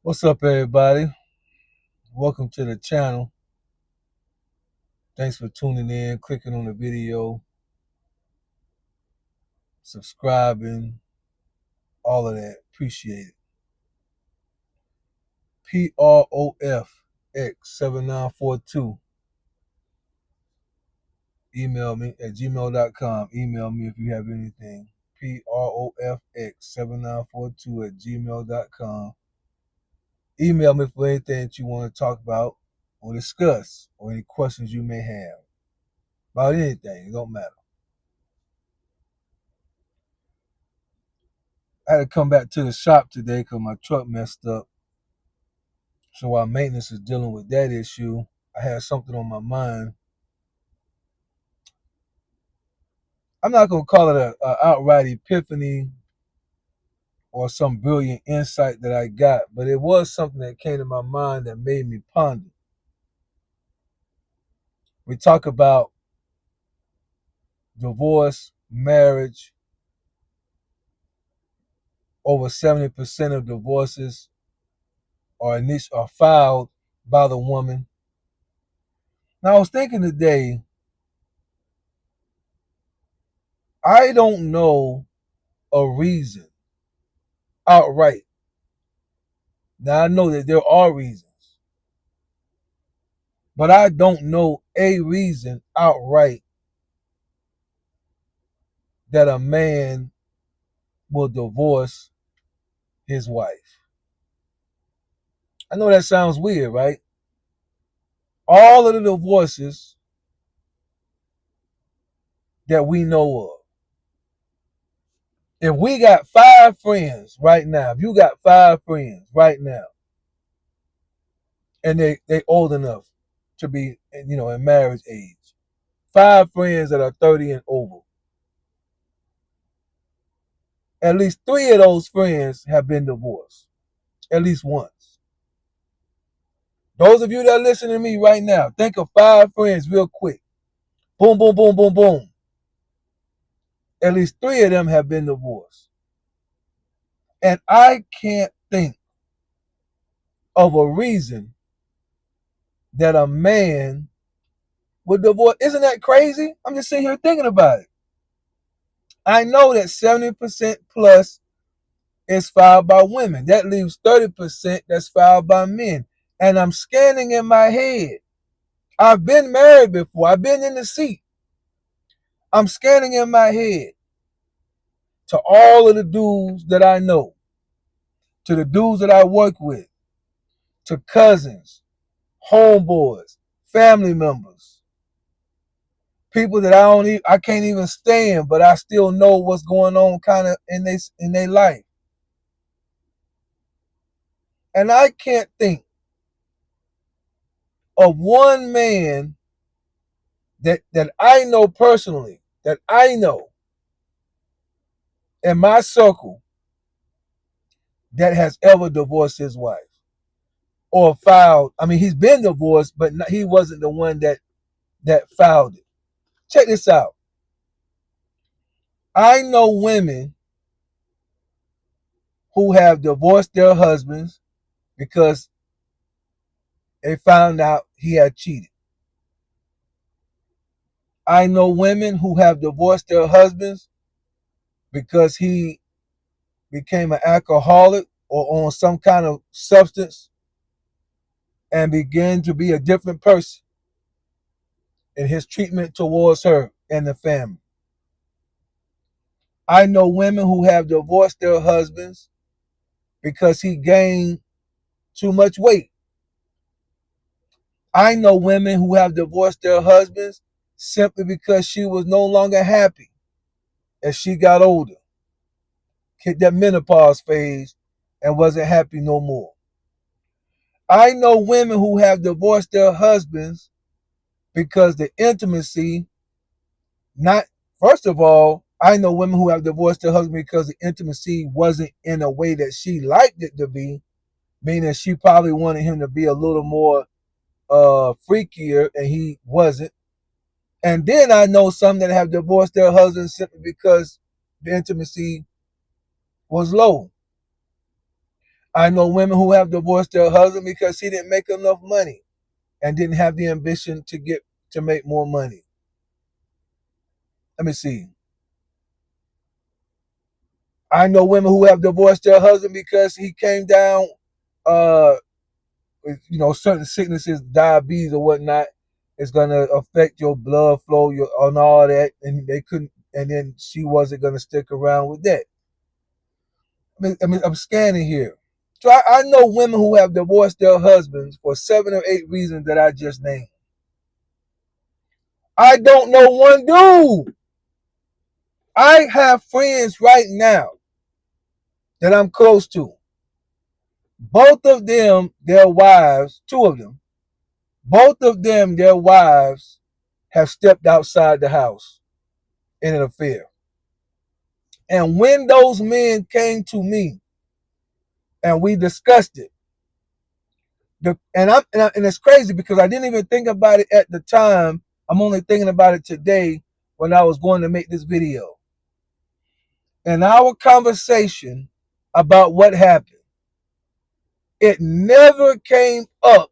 What's up, everybody? Welcome to the channel. Thanks for tuning in, clicking on the video, subscribing, all of that. Appreciate it. PROFX7942. Email me at gmail.com. Email me if you have anything. PROFX7942 at gmail.com. Email me for anything that you want to talk about or discuss or any questions you may have about anything. It don't matter. I had to come back to the shop today because my truck messed up. So while maintenance is dealing with that issue, I had something on my mind. I'm not going to call it a outright epiphany or some brilliant insight that I got, but it was something that came to my mind that made me ponder. We talk about divorce, marriage. Over 70% of divorces are filed by the woman. Now I was thinking today, I don't know a reason outright. Now I know that there are reasons, but I don't know a reason outright that a man will divorce his wife. I know that sounds weird, right? All of the divorces that we know of. If we got 5 friends right now, if you got 5 friends right now, and they old enough to be, in marriage age, 5 friends that are 30 and over, at least 3 of those friends have been divorced, at least once. Those of you that are listening to me right now, think of 5 friends real quick. Boom, boom, boom, boom, boom. At least 3 of them have been divorced. And I can't think of a reason that a man would divorce. Isn't that crazy? I'm just sitting here thinking about it. I know that 70% plus is filed by women. That leaves 30% that's filed by men. And I'm scanning in my head. I've been married before. I've been in the seat. I'm scanning in my head to all of the dudes that I know, to the dudes that I work with, to cousins, homeboys, family members, people that I can't even stand, but I still know what's going on kind of in their life. And I can't think of one man that I know personally, that I know in my circle that has ever divorced his wife or filed. I mean, he's been divorced, but he wasn't the one that filed it. Check this out. I know women who have divorced their husbands because they found out he had cheated. I know women who have divorced their husbands because he became an alcoholic or on some kind of substance and began to be a different person in his treatment towards her and the family. I know women who have divorced their husbands because he gained too much weight. I know women who have divorced their husbands simply because she was no longer happy as she got older, hit that menopause phase, and wasn't happy no more. I know women who have divorced their husbands because the intimacy, not, first of all, I know women who have divorced their husband because the intimacy wasn't in a way that she liked it to be, meaning she probably wanted him to be a little more freakier and he wasn't. And then I know some that have divorced their husbands simply because the intimacy was low. I know women who have divorced their husband because he didn't make enough money and didn't have the ambition to make more money. Let me see. I know women who have divorced their husband because he came down uh with, certain sicknesses, diabetes or whatnot, is gonna affect your blood flow, and all that, and they couldn't, and then she wasn't gonna stick around with that. I'm scanning here. So I know women who have divorced their husbands for 7 or 8 reasons that I just named. I don't know one dude. I have friends right now that I'm close to. Both of them, their wives, two of them, both of them, their wives have stepped outside the house in an affair. And when those men came to me and we discussed it, and it's crazy because I didn't even think about it at the time. I'm only thinking about it today when I was going to make this video. In our conversation about what happened, it never came up,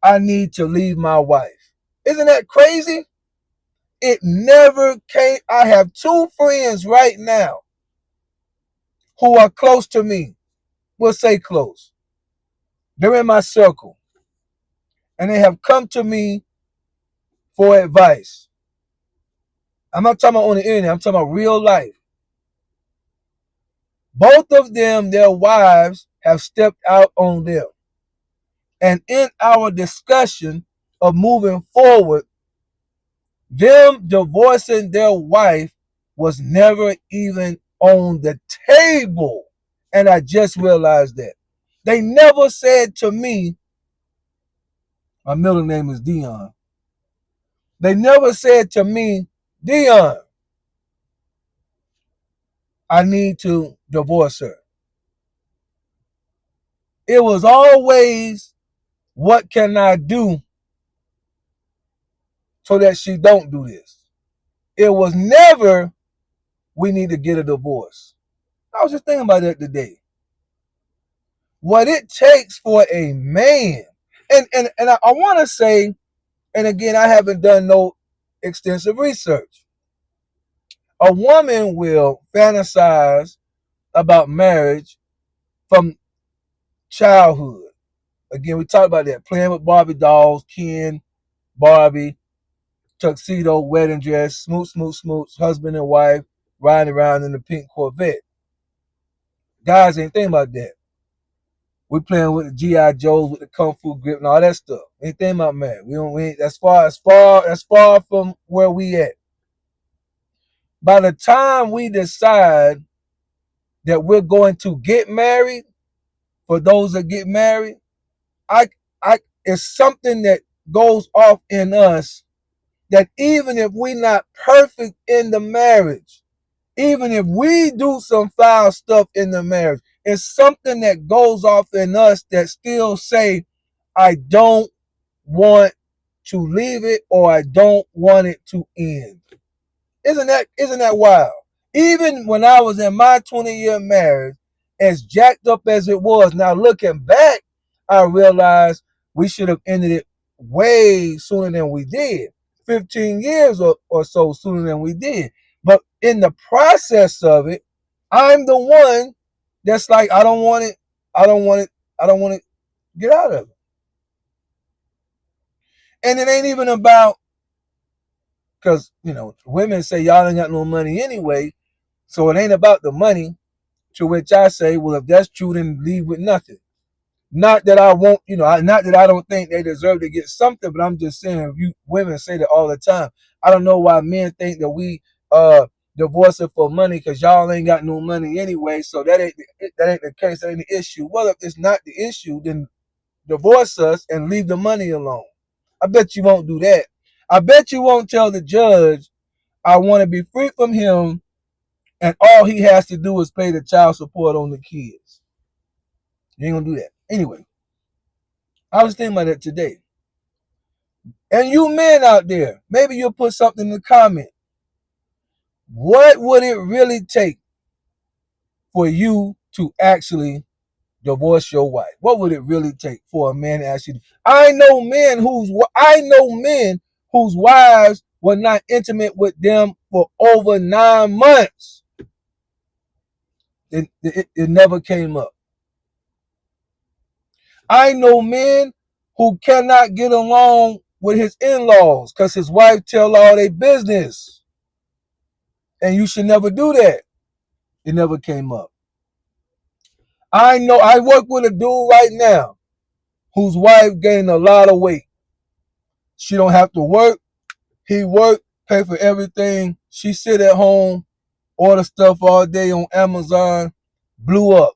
I need to leave my wife. Isn't that crazy? It never came. I have two friends right now who are close to me. We'll say close. They're in my circle. And they have come to me for advice. I'm not talking about on the internet. I'm talking about real life. Both of them, their wives, have stepped out on them. And in our discussion of moving forward, them divorcing their wife was never even on the table. And I just realized that. They never said to me, my middle name is Dion. They never said to me, Dion, I need to divorce her. It was always, what can I do so that she don't do this? It was never, we need to get a divorce. I was just thinking about that today. What it takes for a man, and I want to say, and again, I haven't done no extensive research. A woman will fantasize about marriage from childhood. Again, we talked about that. Playing with Barbie dolls, Ken, Barbie, tuxedo, wedding dress, smooch, smooch, smooch, husband and wife riding around in the pink Corvette. Guys ain't thinking about that. We playing with the G.I. Joes with the Kung Fu grip and all that stuff. Ain't thinking about marriage. We ain't that's far from where we at. By the time we decide that we're going to get married, for those that get married, I it's something that goes off in us that even if we're not perfect in the marriage, even if we do some foul stuff in the marriage, it's something that goes off in us that still say, I don't want to leave it, or I don't want it to end. Isn't that wild? Even when I was in my 20-year marriage, as jacked up as it was, now looking back, I realized we should have ended it way sooner than we did. 15 years or so sooner than we did. But in the process of it, I'm the one that's like, I don't want it, I don't want it, I don't want to get out of it. And it ain't even about, because, women say y'all ain't got no money anyway, so it ain't about the money. To which I say, well, if that's true, then leave with nothing. Not that I won't, not that I don't think they deserve to get something, but I'm just saying, you women say that all the time. I don't know why men think that we divorce it for money, because y'all ain't got no money anyway. So that ain't the case. That ain't the issue. Well, if it's not the issue, then divorce us and leave the money alone. I bet you won't do that. I bet you won't tell the judge, I want to be free from him, and all he has to do is pay the child support on the kids. You ain't gonna do that. Anyway, I was thinking about that today. And you men out there, maybe you'll put something in the comment. What would it really take for you to actually divorce your wife? What would it really take for a man to actually? I know men whose wives were not intimate with them for over 9 months. It never came up. I know men who cannot get along with his in-laws because his wife tell all their business. And you should never do that. It never came up. I know I work with a dude right now whose wife gained a lot of weight. She don't have to work. He work, pay for everything. She sit at home, order stuff all day on Amazon, blew up.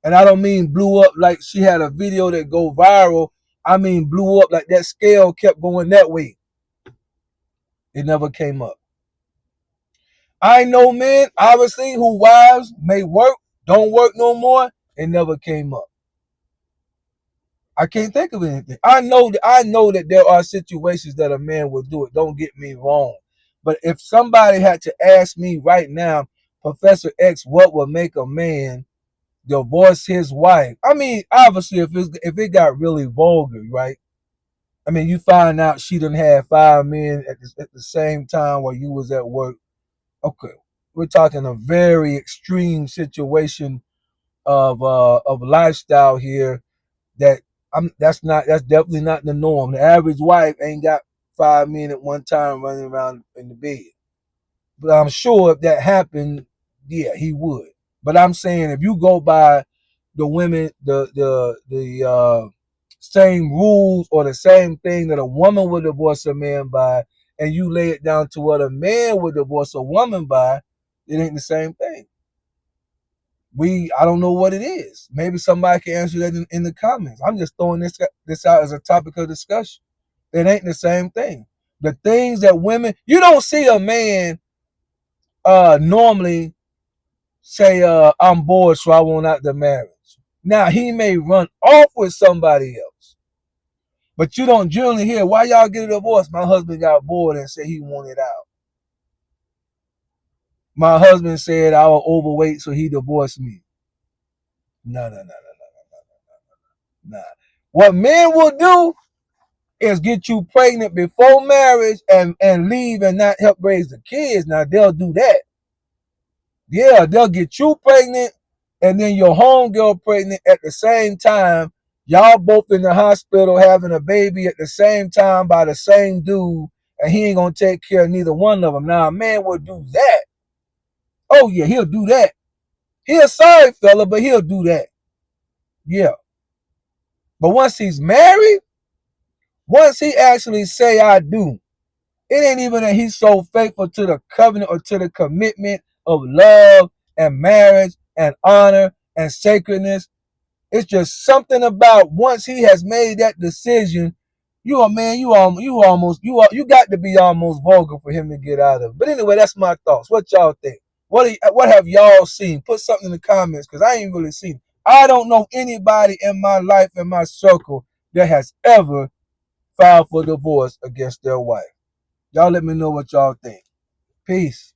And I don't mean blew up like she had a video that go viral. I mean blew up like that scale kept going that way. It never came up. I know men, obviously, who wives may work, don't work no more. It never came up. I can't think of anything. I know that there are situations that a man will do it. Don't get me wrong. But if somebody had to ask me right now, Professor X, what would make a man divorce his wife? I mean, obviously, if it got really vulgar, right? I mean, you find out she done had 5 men at the same time while you was at work. Okay, we're talking a very extreme situation of lifestyle here that that's definitely not the norm. The average wife ain't got 5 men at one time running around in the bed. But I'm sure if that happened, yeah, he would. But I'm saying if you go by the women, the same rules or the same thing that a woman would divorce a man by, and you lay it down to what a man would divorce a woman by, it ain't the same thing. I don't know what it is. Maybe somebody can answer that in the comments. I'm just throwing this out as a topic of discussion. It ain't the same thing. The things that women, you don't see a man normally say, I'm bored, so I want out the marriage. Now he may run off with somebody else, but you don't generally hear, why y'all get a divorce? My husband got bored and said he wanted out. My husband said I was overweight, so he divorced me. No, no, no, no, no, no, no. What men will do is get you pregnant before marriage and leave and not help raise the kids. Now they'll do that. Yeah, they'll get you pregnant and then your homegirl pregnant at the same time. Y'all both in the hospital having a baby at the same time by the same dude, and he ain't gonna take care of neither one of them. Now a man will do that. Oh yeah, he'll do that. He a sorry fella, but he'll do that. Yeah. But once he's married, once he actually say I do, it ain't even that he's so faithful to the covenant or to the commitment of love and marriage and honor and sacredness. It's just something about once he has made that decision, you are man, you got to be almost vulgar for him to get out of it. But anyway, that's my thoughts. What y'all think? What have y'all seen? Put something in the comments because I ain't really seen it. I don't know anybody in my life, in my circle, that has ever filed for divorce against their wife. Y'all let me know what y'all think. Peace.